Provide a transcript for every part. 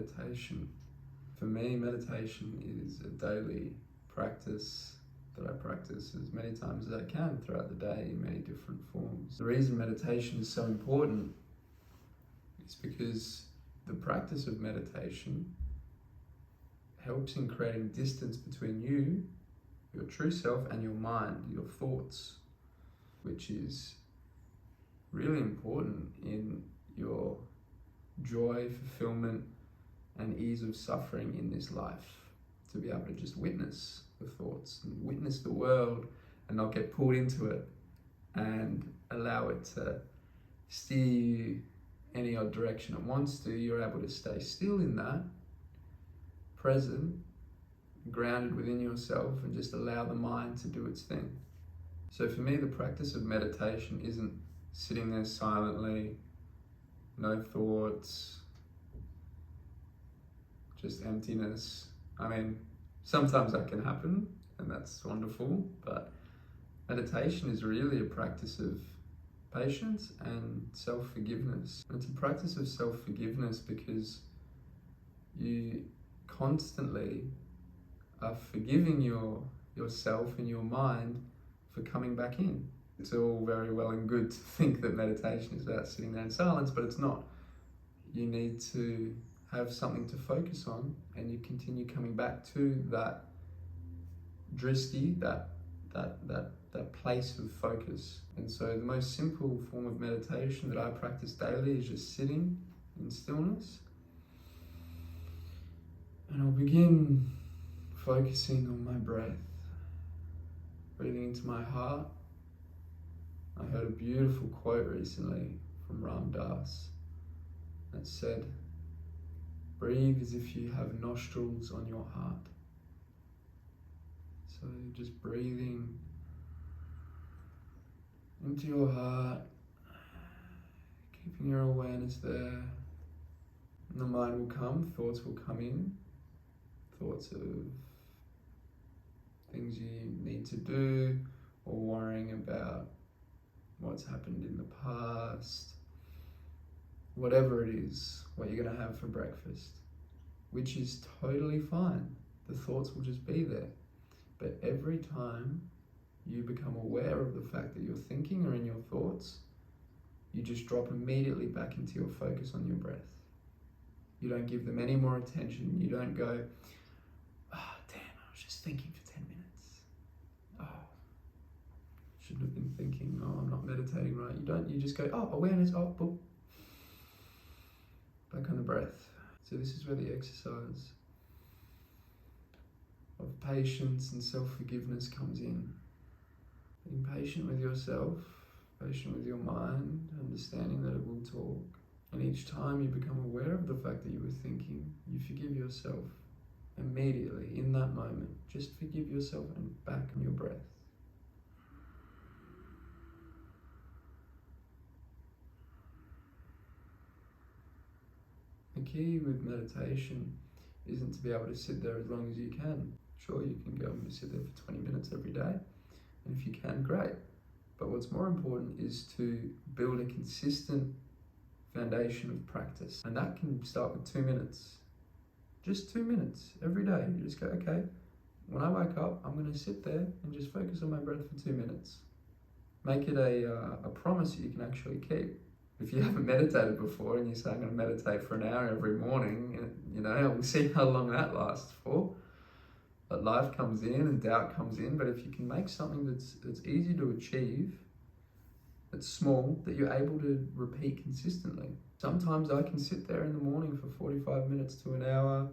meditation. For me, meditation is a daily practice that I practice as many times as I can throughout the day in many different forms. The reason meditation is so important is because the practice of meditation helps in creating distance between you, your true self, and your mind, your thoughts, which is really important in your joy, fulfillment, and ease of suffering in this life. To be able to just witness the thoughts and witness the world and not get pulled into it and allow it to steer you any odd direction it wants to. You're able to stay still in that, present, grounded within yourself, and just allow the mind to do its thing. So for me, the practice of meditation isn't sitting there silently, no thoughts, just emptiness. I mean, sometimes that can happen and that's wonderful, but meditation is really a practice of patience and self-forgiveness. And it's a practice of self-forgiveness because you constantly are forgiving yourself and your mind for coming back in. It's all very well and good to think that meditation is about sitting there in silence, but it's not. You need to have something to focus on, and you continue coming back to that drishti, that place of focus. And so the most simple form of meditation that I practice daily is just sitting in stillness. And I'll begin focusing on my breath, breathing into my heart. I heard a beautiful quote recently from Ram Dass that said, "Breathe as if you have nostrils on your heart." So just breathing into your heart, keeping your awareness there. And the mind will come, thoughts will come in, thoughts of things you need to do, or worrying about what's happened in the past, whatever it is, what you're going to have for breakfast, which is totally fine. The thoughts will just be there. But every time you become aware of the fact that you're thinking or in your thoughts, you just drop immediately back into your focus on your breath. You don't give them any more attention. You don't go, "Oh, damn, I was just thinking for 10 minutes. Oh, shouldn't have been thinking. Oh, I'm not meditating right." You just go, "Oh, awareness, oh, boop." Back on the breath. So this is where the exercise of patience and self-forgiveness comes in. Being patient with yourself, patient with your mind, understanding that it will talk. And each time you become aware of the fact that you were thinking, you forgive yourself immediately in that moment. Just forgive yourself and back on your breath. The key with meditation isn't to be able to sit there as long as you can. Sure, you can go and sit there for 20 minutes every day, and if you can, great. But what's more important is to build a consistent foundation of practice, and that can start with 2 minutes. Just 2 minutes every day. You just go, okay, when I wake up, I'm going to sit there and just focus on my breath for 2 minutes. Make it a promise that you can actually keep. If you haven't meditated before and you say, "I'm going to meditate for an hour every morning," we'll see how long that lasts for. But life comes in and doubt comes in. But if you can make something that's easy to achieve, that's small, that you're able to repeat consistently. Sometimes I can sit there in the morning for 45 minutes to an hour.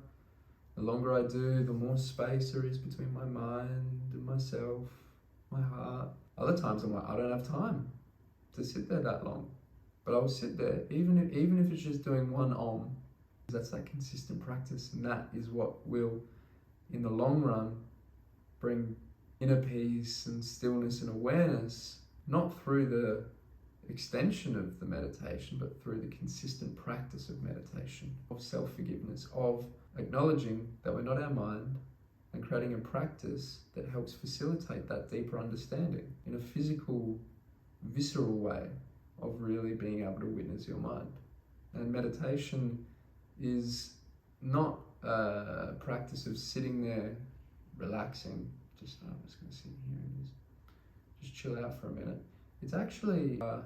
The longer I do, the more space there is between my mind and myself, my heart. Other times I'm like, I don't have time to sit there that long. But I will sit there, even if it's just doing one Om. That's that consistent practice, and that is what will, in the long run, bring inner peace and stillness and awareness, not through the extension of the meditation, but through the consistent practice of meditation, of self-forgiveness, of acknowledging that we're not our mind, and creating a practice that helps facilitate that deeper understanding in a physical, visceral way of really being able to witness your mind. And meditation is not a practice of sitting there relaxing, just I'm just going to sit here and just chill out for a minute. It's actually a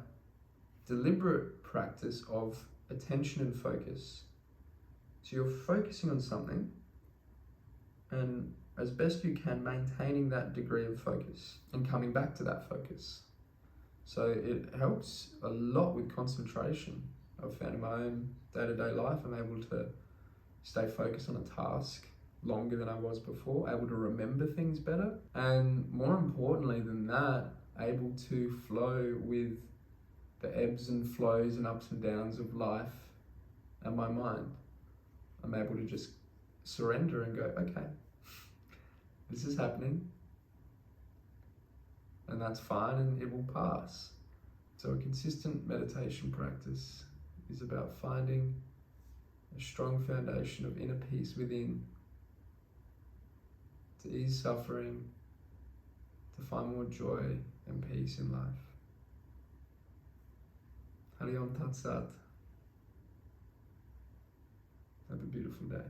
deliberate practice of attention and focus. So you're focusing on something and as best you can maintaining that degree of focus and coming back to that focus. So it helps a lot with concentration. I've found in my own day-to-day life, I'm able to stay focused on a task longer than I was before, able to remember things better, and more importantly than that, able to flow with the ebbs and flows and ups and downs of life and my mind. I'm able to just surrender and go, okay, this is happening, and that's fine, and it will pass. So a consistent meditation practice is about finding a strong foundation of inner peace within, to ease suffering, to find more joy and peace in life. Hari Om Tat Sat. Have a beautiful day.